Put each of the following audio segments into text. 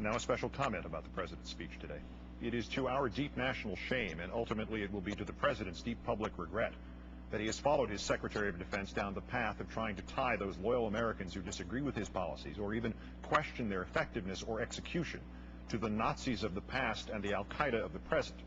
Now a special comment about the president's speech today. It is to our deep national shame, and ultimately it will be to the president's deep public regret, that he has followed his Secretary of Defense down the path of trying to tie those loyal Americans who disagree with his policies or even question their effectiveness or execution to the Nazis of the past and the Al-Qaeda of the present.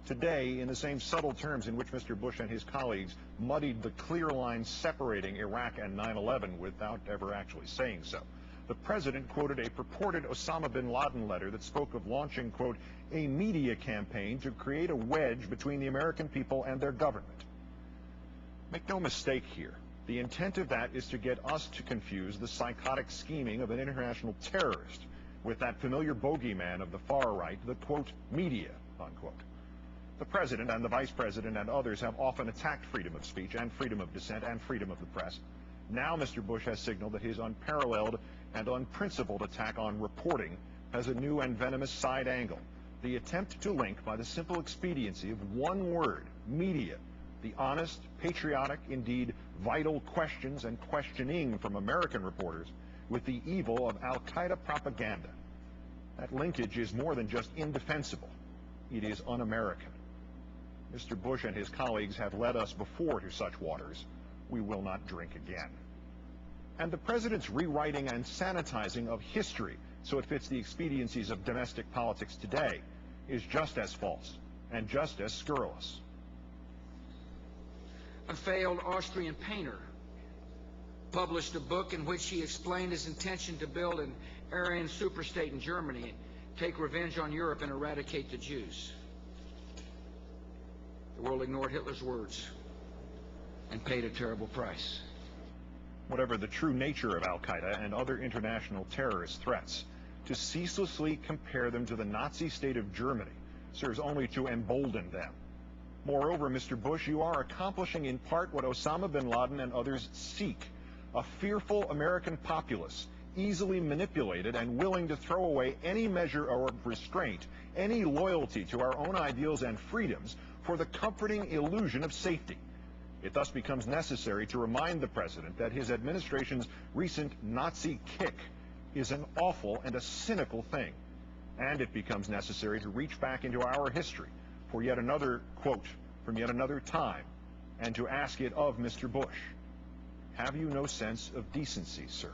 Today, in the same subtle terms in which Mr. Bush and his colleagues muddied the clear line separating Iraq and 9/11 without ever actually saying so, the president quoted a purported Osama bin Laden letter that spoke of launching, quote, a media campaign to create a wedge between the American people and their government. Make no mistake here. The intent of that is to get us to confuse the psychotic scheming of an international terrorist with that familiar bogeyman of the far right, the, quote, media, unquote. The president and the vice president and others have often attacked freedom of speech and freedom of dissent and freedom of the press. Now Mr. Bush has signaled that his unparalleled and unprincipled attack on reporting has a new and venomous side angle. The attempt to link, by the simple expediency of one word, media, the honest, patriotic, indeed vital questions and questioning from American reporters with the evil of Al-Qaeda propaganda. That linkage is more than just indefensible. It is un-American. Mr. Bush and his colleagues have led us before to such waters. We will not drink again. And the president's rewriting and sanitizing of history so it fits the expediencies of domestic politics today is just as false and just as scurrilous. A failed Austrian painter published a book in which he explained his intention to build an Aryan superstate in Germany, take revenge on Europe, and eradicate the Jews. The world ignored Hitler's words and paid a terrible price. Whatever the true nature of Al-Qaeda and other international terrorist threats, to ceaselessly compare them to the Nazi state of Germany serves only to embolden them. Moreover, Mr. Bush, you are accomplishing in part what Osama bin Laden and others seek, a fearful American populace, easily manipulated and willing to throw away any measure of restraint, any loyalty to our own ideals and freedoms for the comforting illusion of safety. It thus becomes necessary to remind the president that his administration's recent Nazi kick is an awful and a cynical thing. And it becomes necessary to reach back into our history for yet another quote from yet another time, and to ask it of Mr. Bush. Have you no sense of decency, sir?